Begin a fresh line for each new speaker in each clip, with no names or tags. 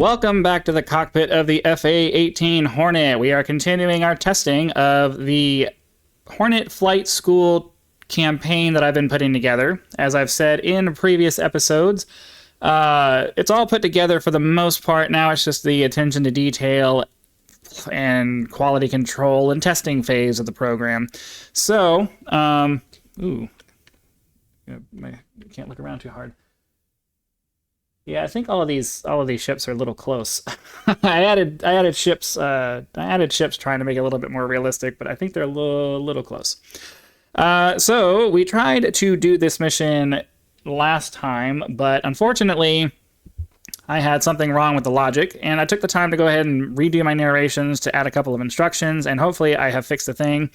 Welcome back to the cockpit of the A-18 Hornet. We are continuing our testing of the Hornet Flight School campaign that I've been putting together. As I've said in previous episodes, it's all put together for the most part. Now it's just the attention to detail and quality control and testing phase of the program. So, I can't look around too hard. Yeah, I think all of these ships are a little close. I added ships trying to make it a little bit more realistic, but I think they're a little close. So we tried to do this mission last time, but unfortunately I had something wrong with the logic, and I took the time to go ahead and redo my narrations to add a couple of instructions, and hopefully I have fixed the thing.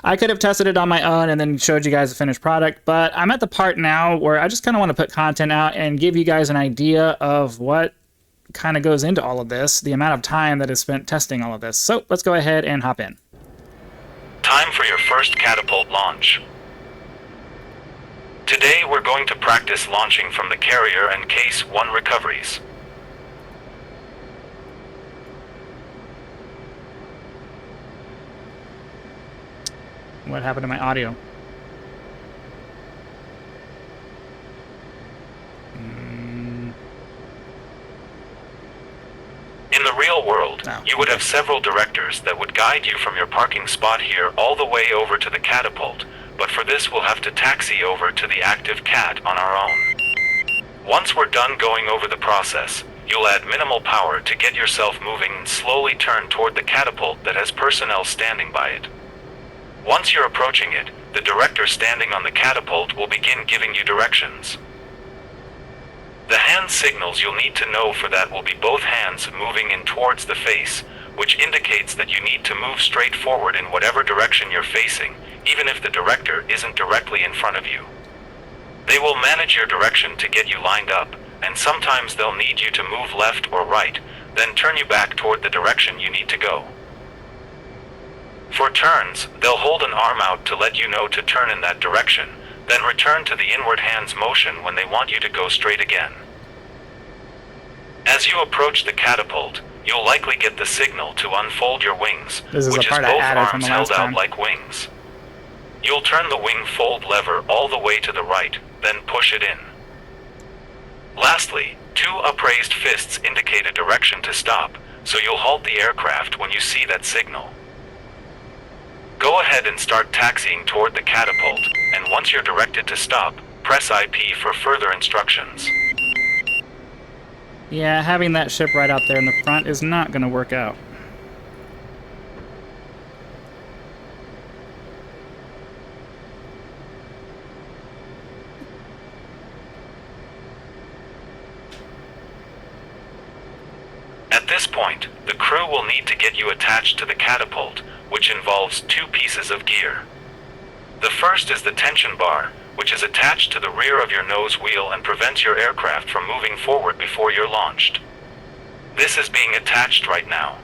I could have tested it on my own and then showed you guys the finished product, but I'm at the part now where I just kind of want to put content out and give you guys an idea of what kind of goes into all of this, the amount of time that is spent testing all of this. So let's go ahead and hop in.
Time for your first catapult launch. Today we're going to practice launching from the carrier and Case 1 recoveries.
What happened to my audio?
In the real world,
Oh,
you would have several directors that would guide you from your parking spot here all the way over to the catapult, but for this we'll have to taxi over to the active cat on our own. Once we're done going over the process, you'll add minimal power to get yourself moving and slowly turn toward the catapult that has personnel standing by it. Once you're approaching it, the director standing on the catapult will begin giving you directions. The hand signals you'll need to know for that will be both hands moving in towards the face, which indicates that you need to move straight forward in whatever direction you're facing, even if the director isn't directly in front of you. They will manage your direction to get you lined up, and sometimes they'll need you to move left or right, then turn you back toward the direction you need to go. For turns, they'll hold an arm out to let you know to turn in that direction, then return to the inward hands motion when they want you to go straight again. As you approach the catapult, you'll likely get the signal to unfold your wings,
This is
which
the part
is
I
both
added from
arms
the
held
last
out
time.
like wings. You'll turn the wing fold lever all the way to the right, then push it in. Lastly, two upraised fists indicate a direction to stop, so you'll halt the aircraft when you see that signal. Go ahead and start taxiing toward the catapult, and once you're directed to stop, press IP for further instructions.
Yeah, having that ship right out there in the front is not going to work out.
At this point, the crew will need to get you attached to the catapult, which involves two pieces of gear. The first is the tension bar, which is attached to the rear of your nose wheel and prevents your aircraft from moving forward before you're launched. This is being attached right now.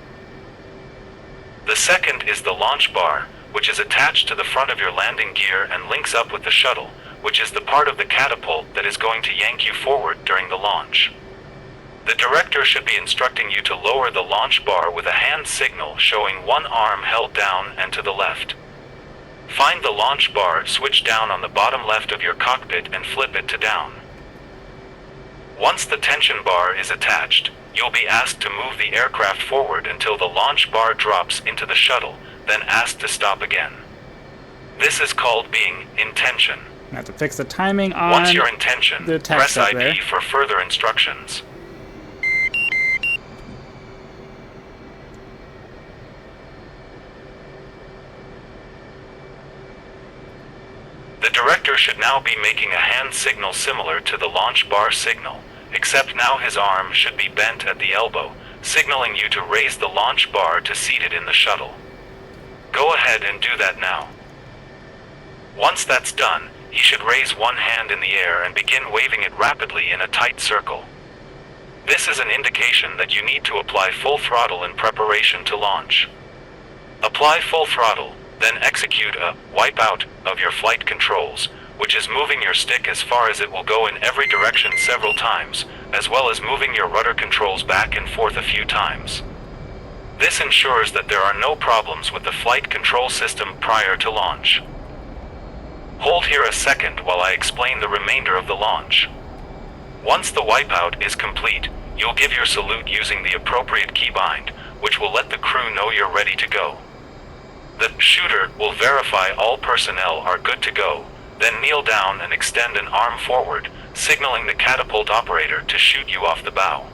The second is the launch bar, which is attached to the front of your landing gear and links up with the shuttle, which is the part of the catapult that is going to yank you forward during the launch. The director should be instructing you to lower the launch bar with a hand signal showing one arm held down and to the left. Find the launch bar, switch down on the bottom left of your cockpit and flip it to down. Once the tension bar is attached, you'll be asked to move the aircraft forward until the launch bar drops into the shuttle, then asked to stop again. This is called being in tension.
I have to fix the timing on
Once you're in tension,
the text
press
up
IP
there.
for further instructions. The director should now be making a hand signal similar to the launch bar signal, except now his arm should be bent at the elbow, signaling you to raise the launch bar to seat it in the shuttle. Go ahead and do that now. Once that's done, he should raise one hand in the air and begin waving it rapidly in a tight circle. This is an indication that you need to apply full throttle in preparation to launch. Apply full throttle, then execute a wipeout of your flight controls, which is moving your stick as far as it will go in every direction several times, as well as moving your rudder controls back and forth a few times. This ensures that there are no problems with the flight control system prior to launch. Hold here a second while I explain the remainder of the launch. Once the wipeout is complete, you'll give your salute using the appropriate keybind, which will let the crew know you're ready to go. The shooter will verify all personnel are good to go, then kneel down and extend an arm forward, signaling the catapult operator to shoot you off the bow.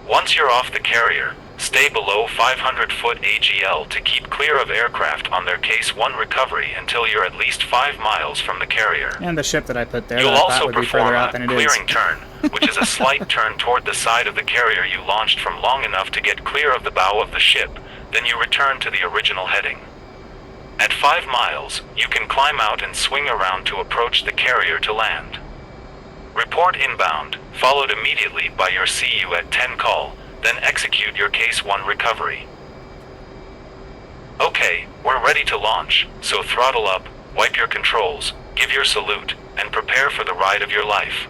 Once you're off the carrier, stay below 500-foot AGL to keep clear of aircraft on their Case 1 recovery until you're at least 5 miles from the carrier.
And the ship that I put there,
You'll
that I thought
also
would be
perform
further out
a
than it is.
clearing turn, which is a slight turn toward the side of the carrier you launched from long enough to get clear of the bow of the ship, then you return to the original heading. At 5 miles, you can climb out and swing around to approach the carrier to land. Report inbound, followed immediately by your "See you at 10" call, then execute your Case 1 recovery. Okay, we're ready to launch, so throttle up, wipe your controls, give your salute, and prepare for the ride of your life.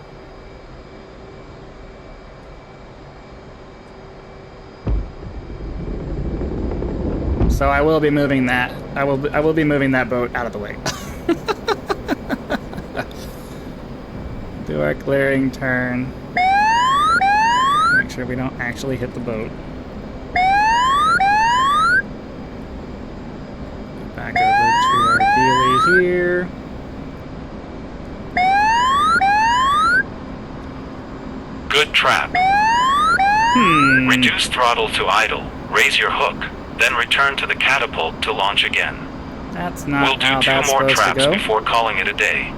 So I will be moving that. I will be moving that boat out of the way. Do our clearing turn. Make sure we don't actually hit the boat. Back over to our dealie here.
Good trap. Reduce throttle to idle, raise your hook, then return to the catapult to launch again.
That's not
We'll
how
do 2
that's
more
supposed to
traps
go.
before calling it a day.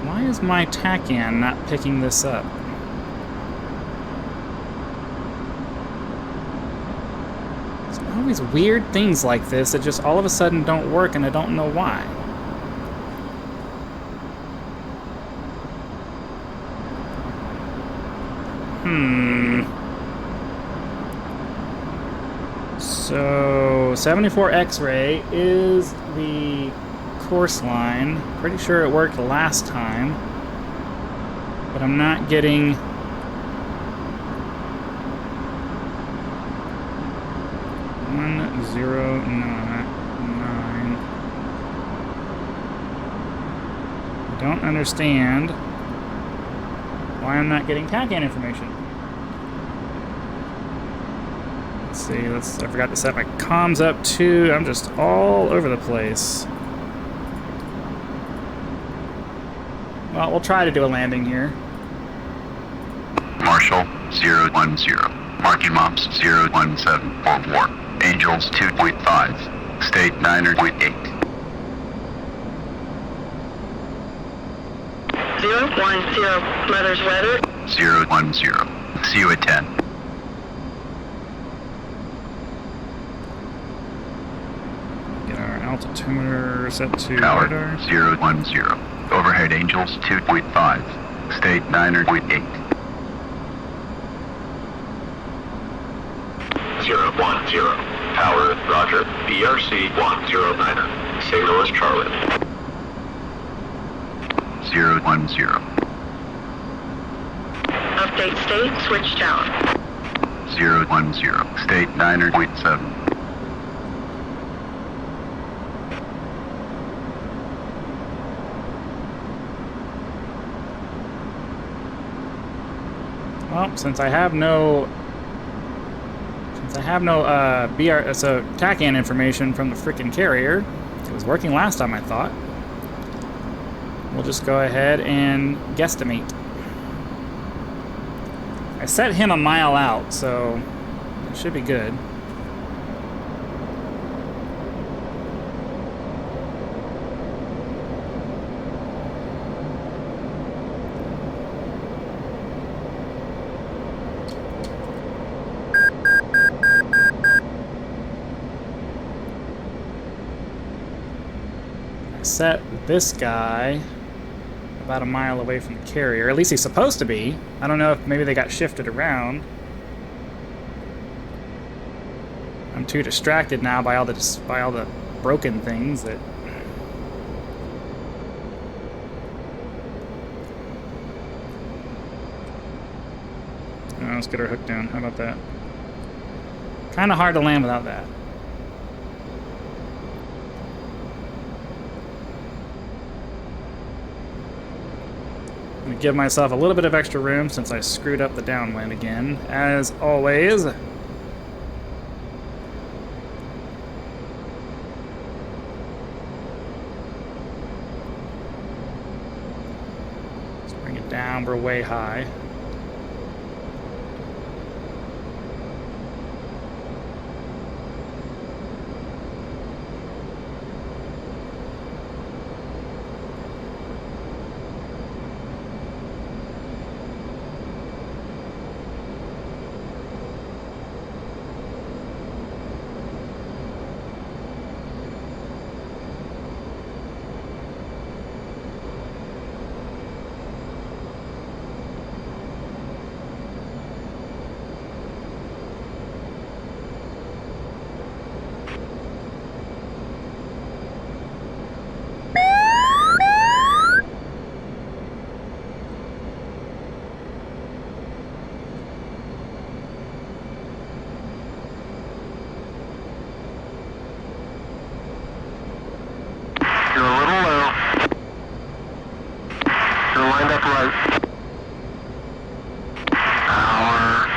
Why is my TACAN not picking this up? It's always weird things like this that just all of a sudden don't work and I don't know why. So 74 X-ray is the course line. Pretty sure it worked last time, but I'm not getting one zero nine. I don't understand why I'm not getting TACAN information. Let's see, I forgot to set my comms up too. I'm just all over the place. Well, we'll try to do a landing here.
Marshall 010. Marking Mops 01744. Angels 2.5. State 9.8.
010. Mother's weather.
010. See you at 10.
Get our altimeter set to
Tower
radar.
010. Overhead Angels 2.5. State 9.8.
010. Tower, roger. BRC 109er. Signal is Charlie.
010.
Update state, switch tower.
010. State 9.7.
Well, since I have no TACAN information from the frickin' carrier, it was working last time I thought. We'll just go ahead and guesstimate. I set him a mile out, so it should be good. Set this guy about a mile away from the carrier. At least he's supposed to be. I don't know if maybe they got shifted around. I'm too distracted now by all the broken things that... Oh, let's get our hook down. How about that? Kind of hard to land without that. I'm going to give myself a little bit of extra room since I screwed up the downwind again, as always. Let's bring it down. We're way high.
You're a little low. You're lined up right. Power.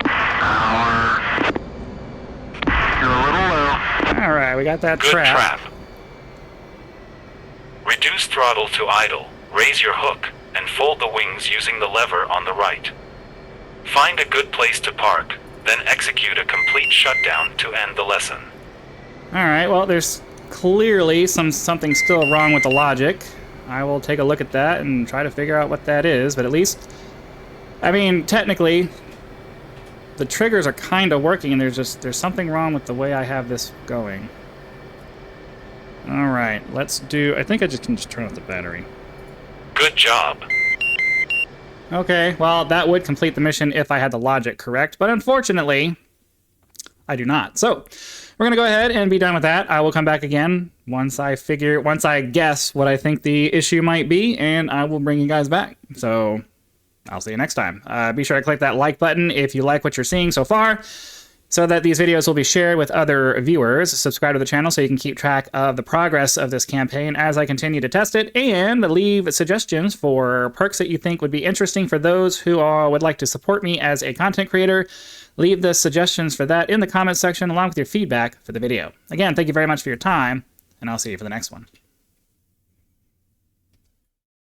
Power. You're a little low.
Alright, we got that
Good
trap.
trap. Reduce throttle to idle, raise your hook, and fold the wings using the lever on the right. Find a good place to park, then execute a complete shutdown to end the lesson.
Alright, well, there's clearly something still wrong with the logic. I will take a look at that and try to figure out what that is, but at least... I mean, technically, the triggers are kind of working, and there's something wrong with the way I have this going. Alright, let's do... I think I can just turn off the battery.
Good job.
Okay, well, that would complete the mission if I had the logic correct, but unfortunately, I do not. So, we're going to go ahead and be done with that. I will come back again once I guess what I think the issue might be, and I will bring you guys back. So, I'll see you next time. Be sure to click that like button if you like what you're seeing so far, so that these videos will be shared with other viewers. Subscribe to the channel so you can keep track of the progress of this campaign as I continue to test it, and leave suggestions for perks that you think would be interesting for those who would like to support me as a content creator. Leave the suggestions for that in the comments section along with your feedback for the video. Again, thank you very much for your time, and I'll see you for the next one.